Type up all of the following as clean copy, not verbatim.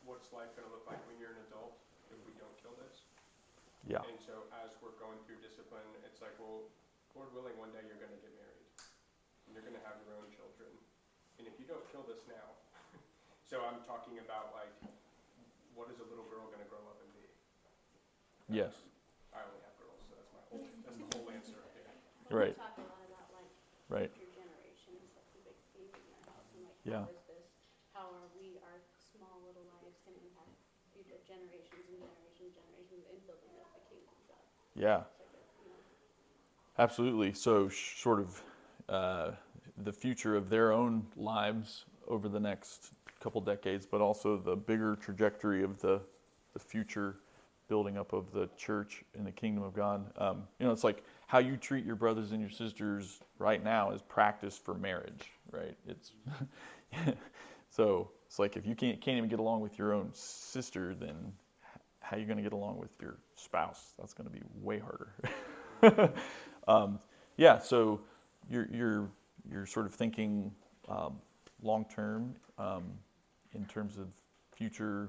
what's life going to look like when you're an adult if we don't kill this? Yeah. And so as we're going through discipline, it's like, well, Lord willing, one day you're going to get married. And you're going to have your own children. And if you don't kill this now, so I'm talking about like, what is a little girl going to grow up and be? Yes. I only have girls, so that's the whole answer right there. Right. We talk a lot about like Right. future generations. That's a big theme in our house, and like Yeah. how are we, our small little lives, going to impact future generations and generations in building up the kingdom of God. Yeah. It's like Absolutely. So sort of the future of their own lives over the next couple decades, but also the bigger trajectory of the future building up of the church in the kingdom of God. It's like how you treat your brothers and your sisters right now is practice for marriage, right? It's so it's like if you can't even get along with your own sister, then how are you going to get along with your spouse? That's going to be way harder. So you're sort of thinking long term in terms of future.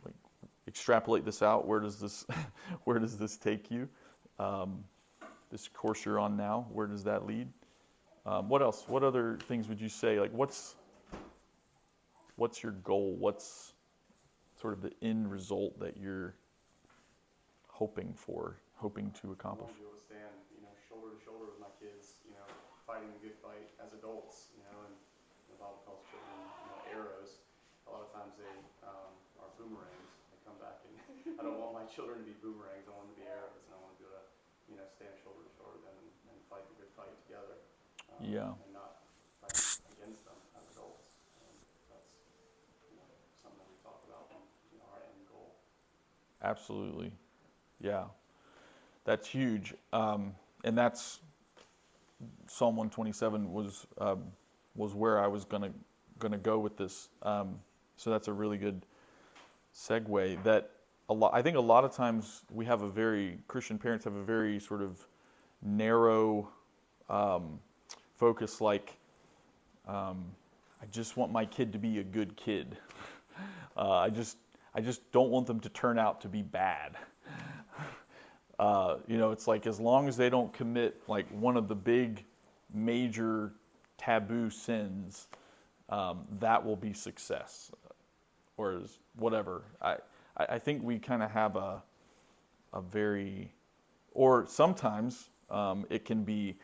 Like extrapolate this out. Where does this take you? This course you're on now, where does that lead? What else? What other things would you say? Like what's your goal? What's sort of the end result that you're hoping to accomplish? I want to be able to stand, shoulder to shoulder with my kids, fighting the good fight as adults, and the Bible calls children, arrows. A lot of times they are boomerangs. They come back, and I don't want my children to be boomerangs. I want them to be arrows, and I want to be able to, stand shoulder to shoulder with them and fight the good fight together, and not fight against them as adults. And that's, something that we talk about in our end goal. Absolutely. Yeah. That's huge. And that's Psalm 127 was where I was gonna go with this. So that's a really good segue. That I think a lot of times Christian parents have a very sort of narrow focus. Like, I just want my kid to be a good kid. I just don't want them to turn out to be bad. It's like as long as they don't commit like one of the big major taboo sins, that will be success, or whatever. I think we kind of have a very, or sometimes it can be,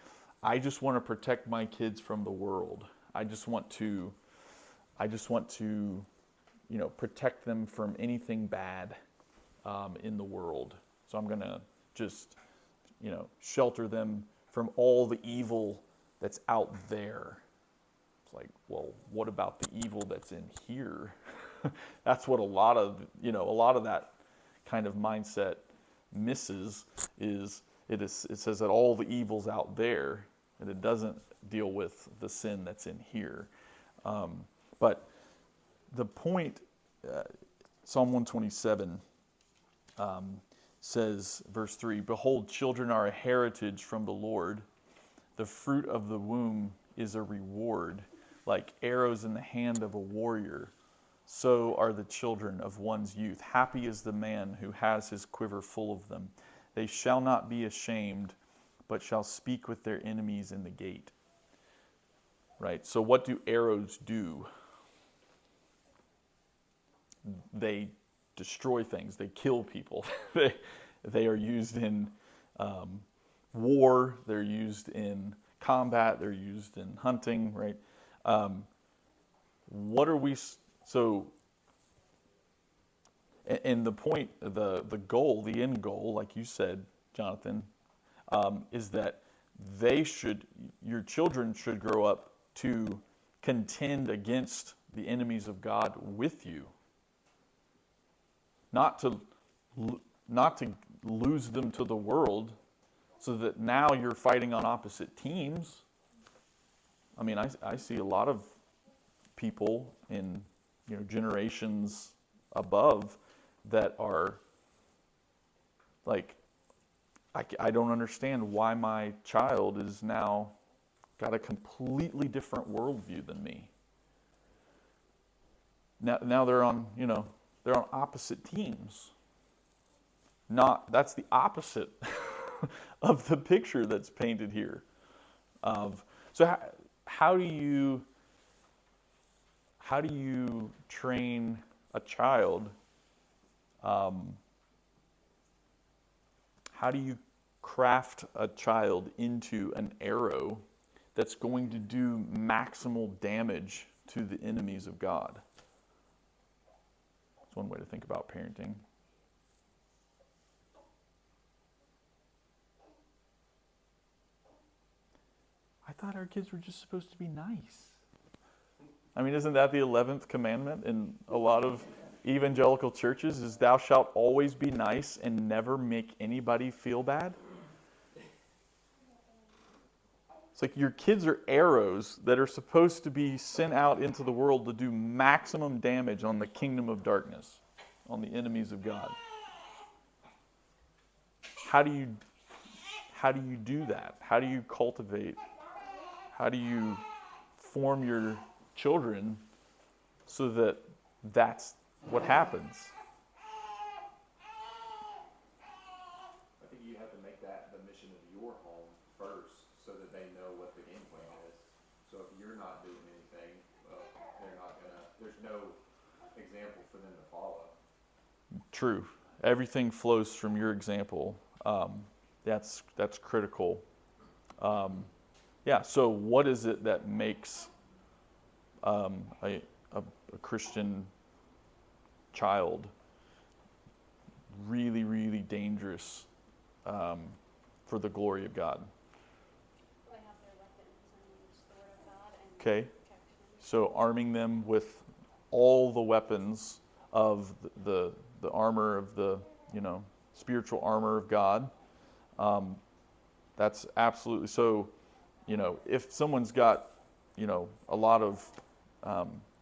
I just want to protect my kids from the world. I just want to protect them from anything bad in the world. So I'm going to just, shelter them from all the evil that's out there. It's like, well, what about the evil that's in here? That's what a lot of that kind of mindset misses is it says that all the evil's out there, and it doesn't deal with the sin that's in here. But the point, Psalm 127 says, verse 3, "Behold, children are a heritage from the Lord. The fruit of the womb is a reward. Like arrows in the hand of a warrior, so are the children of one's youth. Happy is the man who has his quiver full of them. They shall not be ashamed, but shall speak with their enemies in the gate." Right? So what do arrows do? They destroy things. They kill people. They are used in war. They're used in combat. They're used in hunting. Right? What are we? So, and the point, the goal, the end goal, like you said, Jonathan, is that your children should grow up to contend against the enemies of God with you. Not to lose them to the world, so that now you're fighting on opposite teams. I mean, I see a lot of people in generations above that are like, I don't understand why my child is now got a completely different worldview than me. now they're on, they're on opposite teams. That's the opposite of the picture that's painted here. So how do you train a child? How do you craft a child into an arrow that's going to do maximal damage to the enemies of God? That's one way to think about parenting. I thought our kids were just supposed to be nice. I mean, isn't that the 11th commandment in a lot of evangelical churches, is thou shalt always be nice and never make anybody feel bad? It's like your kids are arrows that are supposed to be sent out into the world to do maximum damage on the kingdom of darkness, on the enemies of God. How do you do that? How do you cultivate? How do you form your children so that that's what happens? I think you have to make that the mission of your home first, so that they know what the game plan is. So if you're not doing anything, well, there's no example for them to follow. True. Everything flows from your example. That's critical. So what is it that makes a Christian child really, really dangerous for the glory of God? They have their weapons and just the word of God and Okay. protection. So arming them with all the weapons of the armor of the, spiritual armor of God. That's absolutely so. If someone's got, a lot of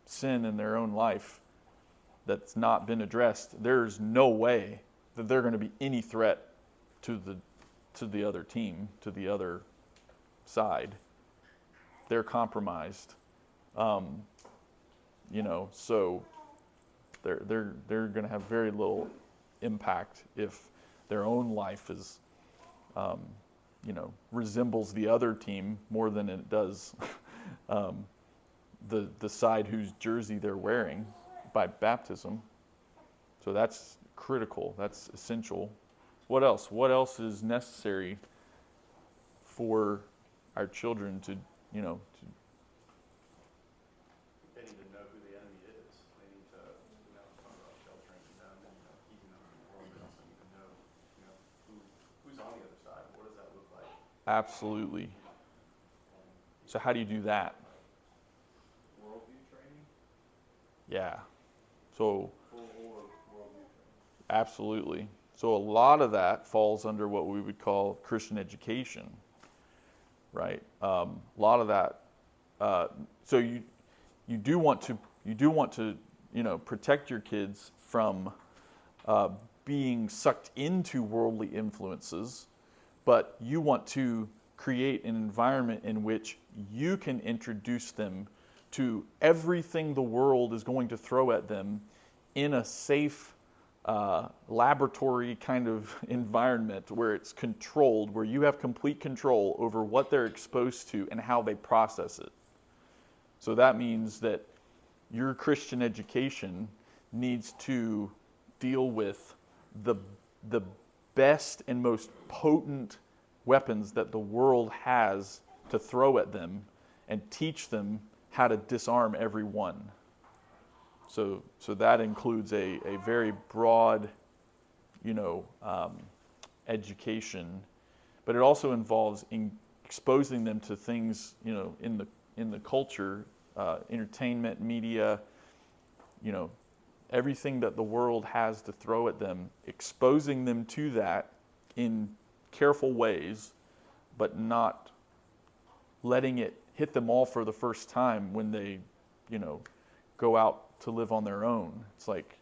sin in their own life that's not been addressed, there's no way that they're going to be any threat to the other team, to the other side. They're compromised. So they're going to have very little impact if their own life is resembles the other team more than it does the side whose jersey they're wearing by baptism. So that's critical. That's essential. What else? What else is necessary for our children to, They need to know who the enemy is. They need to, talk about sheltering them and keeping them in the world. They also need to know, who's on the other side. What does that look like? absolutely. So how do you do that? Worldview training? Yeah. So Full worldview training. absolutely. So a lot of that falls under what we would call Christian education, right? A lot of that. So you do want to protect your kids from being sucked into worldly influences, but you want to create an environment in which you can introduce them to everything the world is going to throw at them in a safe laboratory kind of environment where it's controlled, where you have complete control over what they're exposed to and how they process it. So that means that your Christian education needs to deal with the best and most potent weapons that the world has to throw at them and teach them how to disarm every one. So that includes a very broad, education, but it also involves exposing them to things, in the culture, entertainment, media, everything that the world has to throw at them, exposing them to that in careful ways, but not letting it hit them all for the first time when they, go out to live on their own. It's like,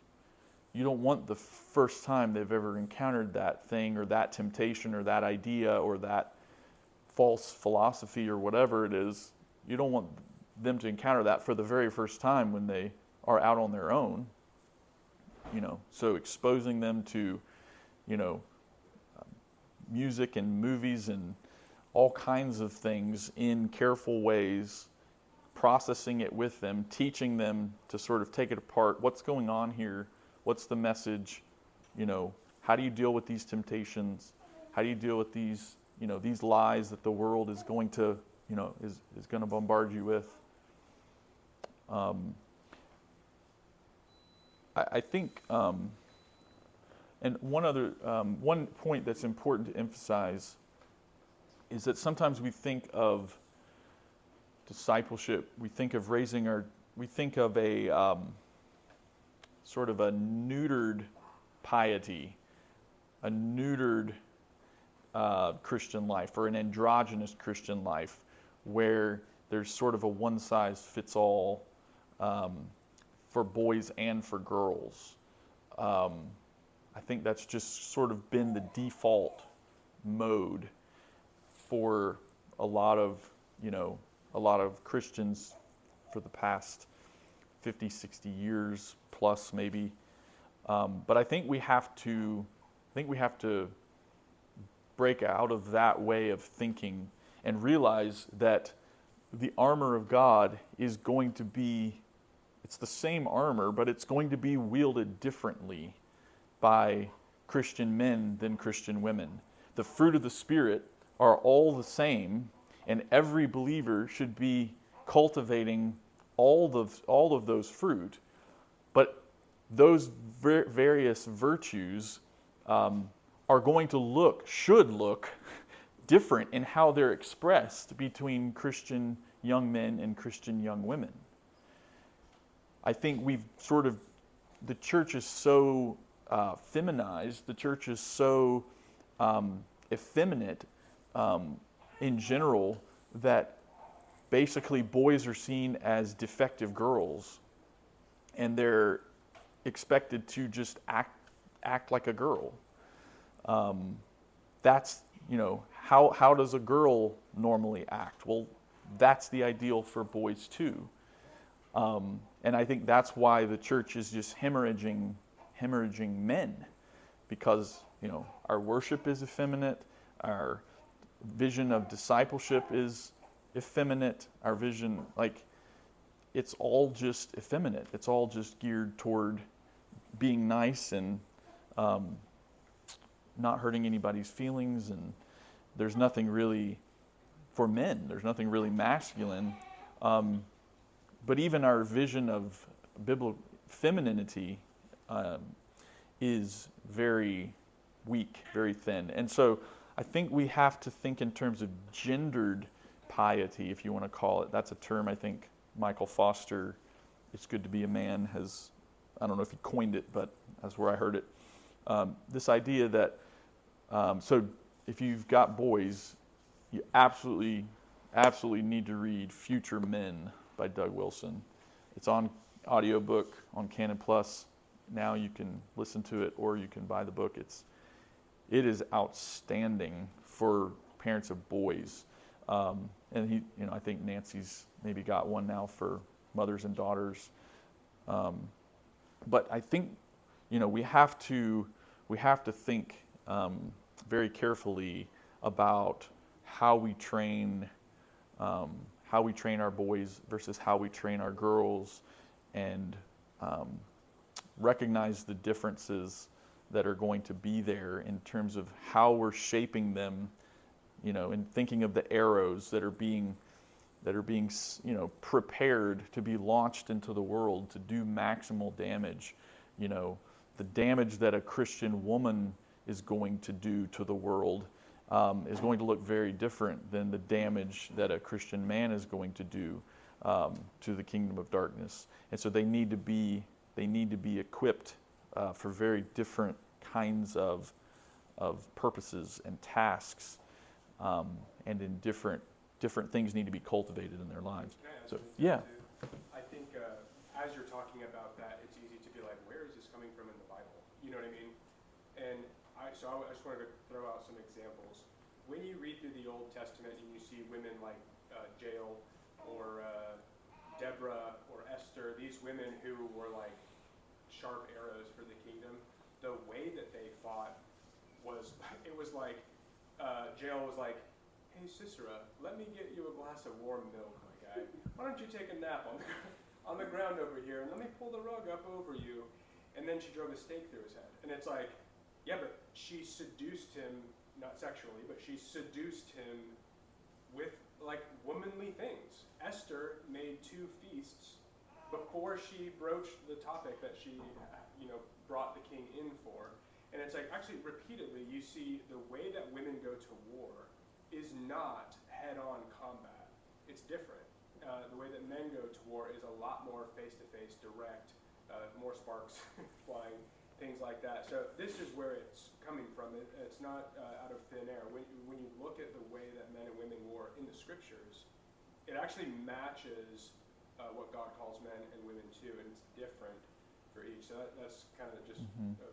you don't want the first time they've ever encountered that thing or that temptation or that idea or that false philosophy or whatever it is. You don't want them to encounter that for the very first time when they are out on their own, so exposing them to, music and movies and all kinds of things in careful ways, processing it with them, teaching them to sort of take it apart. What's going on here? What's the message? How do you deal with these temptations? How do you deal with these, these lies that the world is going to, is going to bombard you with? I think, and one point that's important to emphasize is that sometimes we think of discipleship, we think of we think of a sort of a neutered piety, a neutered Christian life, or an androgynous Christian life, where there's sort of a one-size-fits-all for boys and for girls. I think that's just sort of been the default mode for a lot of Christians for the past 50, 60 years plus maybe. But I think we have to break out of that way of thinking and realize that the armor of God is going to be, it's the same armor, but it's going to be wielded differently by Christian men than Christian women. The fruit of the Spirit are all the same, and every believer should be cultivating all of those fruit. But those various virtues are going to should look different in how they're expressed between Christian young men and Christian young women. I think the church is so feminized, the church is so effeminate in general, that basically boys are seen as defective girls, and they're expected to just act like a girl. That's, how does a girl normally act? Well, that's the ideal for boys too. And I think that's why the church is just hemorrhaging men, because, our worship is effeminate, our vision of discipleship is effeminate, our vision, it's all just effeminate. It's all just geared toward being nice and not hurting anybody's feelings, and there's nothing really for men. There's nothing really masculine. But even our vision of biblical femininity is very weak, very thin. And so I think we have to think in terms of gendered piety, if you want to call it. That's a term I think Michael Foster, It's Good to Be a Man, I don't know if he coined it, but that's where I heard it. This idea that, so if you've got boys, you absolutely need to read Future Men by Doug Wilson. It's on audiobook on Canon Plus. Now you can listen to it, or you can buy the book. It is outstanding for parents of boys. And I think Nancy's maybe got one now for mothers and daughters. But I think, we have to think very carefully about how we train our boys versus how we train our girls, and recognize the differences that are going to be there in terms of how we're shaping them, and thinking of the arrows that are being prepared to be launched into the world to do maximal damage. The damage that a Christian woman is going to do to the world is going to look very different than the damage that a Christian man is going to do to the kingdom of darkness. And so they need to be equipped for very different kinds of purposes and tasks, and in different things need to be cultivated in their lives. Can I add So something to yeah. that, too? I think as you're talking about that, it's easy to be like, where is this coming from in the Bible? You know what I mean? And I just wanted to throw out some examples. When you read through the Old Testament and you see women like Jael or Deborah or Esther, these these women who were like sharp arrows for the kingdom, the way that they fought was, it was like, Jael was like, hey Sisera, let me get you a glass of warm milk, my guy. Why don't you take a nap on the ground over here, and let me pull the rug up over you. And then she drove a stake through his head. And it's like, yeah, but she seduced him, not sexually, but she seduced him with like womanly things. Esther made 2 feasts before she broached the topic that she, brought the king in for. And it's like, actually, repeatedly, you see the way that women go to war is not head-on combat. It's different. The way that men go to war is a lot more face-to-face, direct, more sparks flying, things like that. So this is where it's coming from. It's not out of thin air. When you look at the way that men and women war in the scriptures, it actually matches what God calls men and women to, and it's different for each. So that's kind of just a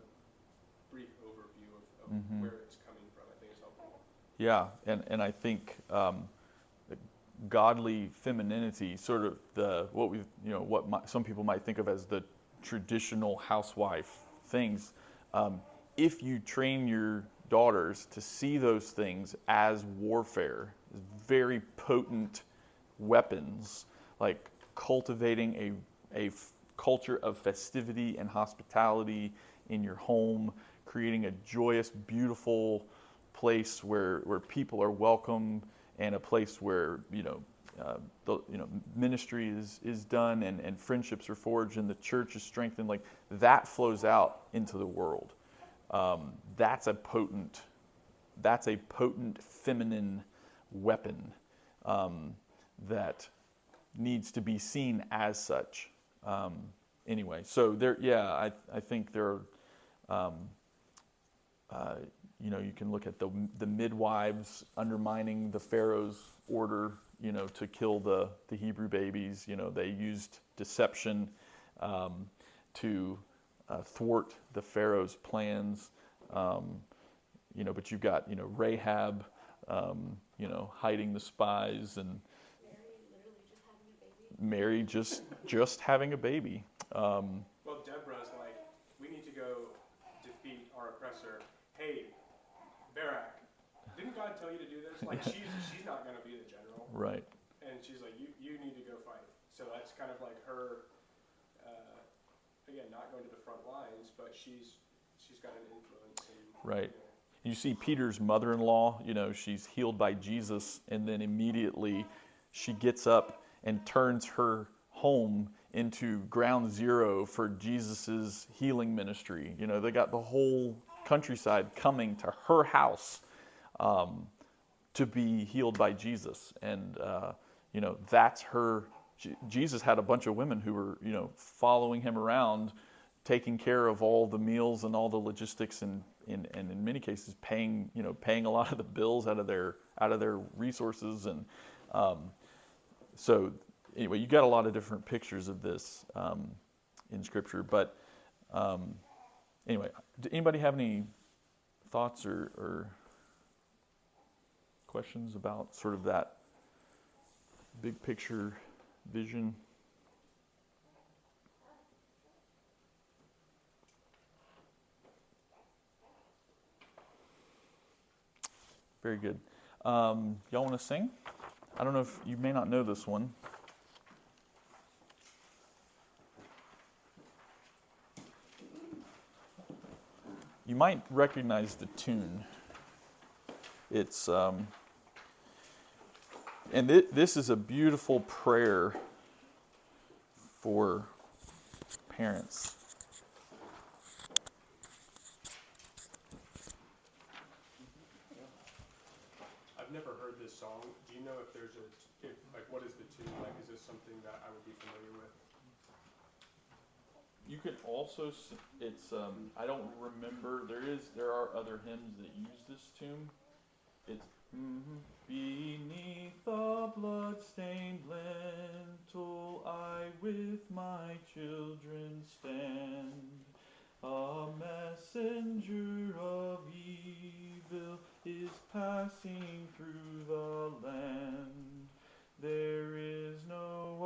brief overview of where it's coming from. I think it's helpful. Yeah, and I think the godly femininity, sort of some people might think of as the traditional housewife things. If you train your daughters to see those things as warfare, very potent weapons, like cultivating a culture of festivity and hospitality in your home, creating a joyous, beautiful place where people are welcome, and a place where ministry is done and friendships are forged and the church is strengthened. Like that flows out into the world. That's a potent feminine weapon that needs to be seen as such. Anyway, so there, yeah, I think there are, you can look at the midwives undermining the Pharaoh's order, to kill the Hebrew babies. They used deception to thwart the Pharaoh's plans. But you've got, Rahab, hiding the spies, and Mary just having a baby. Well, Deborah's like, we need to go defeat our oppressor. Hey, Barak, didn't God tell you to do this? Like, she's not going to be the general. Right. And she's like, you need to go fight. So that's kind of like her, again, not going to the front lines, but she's got an influence. Right. You see Peter's mother-in-law, she's healed by Jesus, and then immediately she gets up and turns her home into ground zero for Jesus's healing ministry. They got the whole countryside coming to her house to be healed by Jesus. And, that's her. Jesus had a bunch of women who were, following him around, taking care of all the meals and all the logistics, and in many cases paying a lot of the bills out of their resources. And so anyway, you got a lot of different pictures of this in Scripture. But anyway, did anybody have any thoughts or questions about sort of that big picture vision? Very good. Y'all want to sing? I don't know if you may not know this one. You might recognize the tune. It's and this is a beautiful prayer for parents. I've never heard this song. Do you know if there's what is the tune like? Is this something that I would be familiar with? You can also, it's, I don't remember, there are other hymns that use this tune. It's, beneath the blood-stained lintel, I with my children stand. A messenger of evil is passing through the land. There is no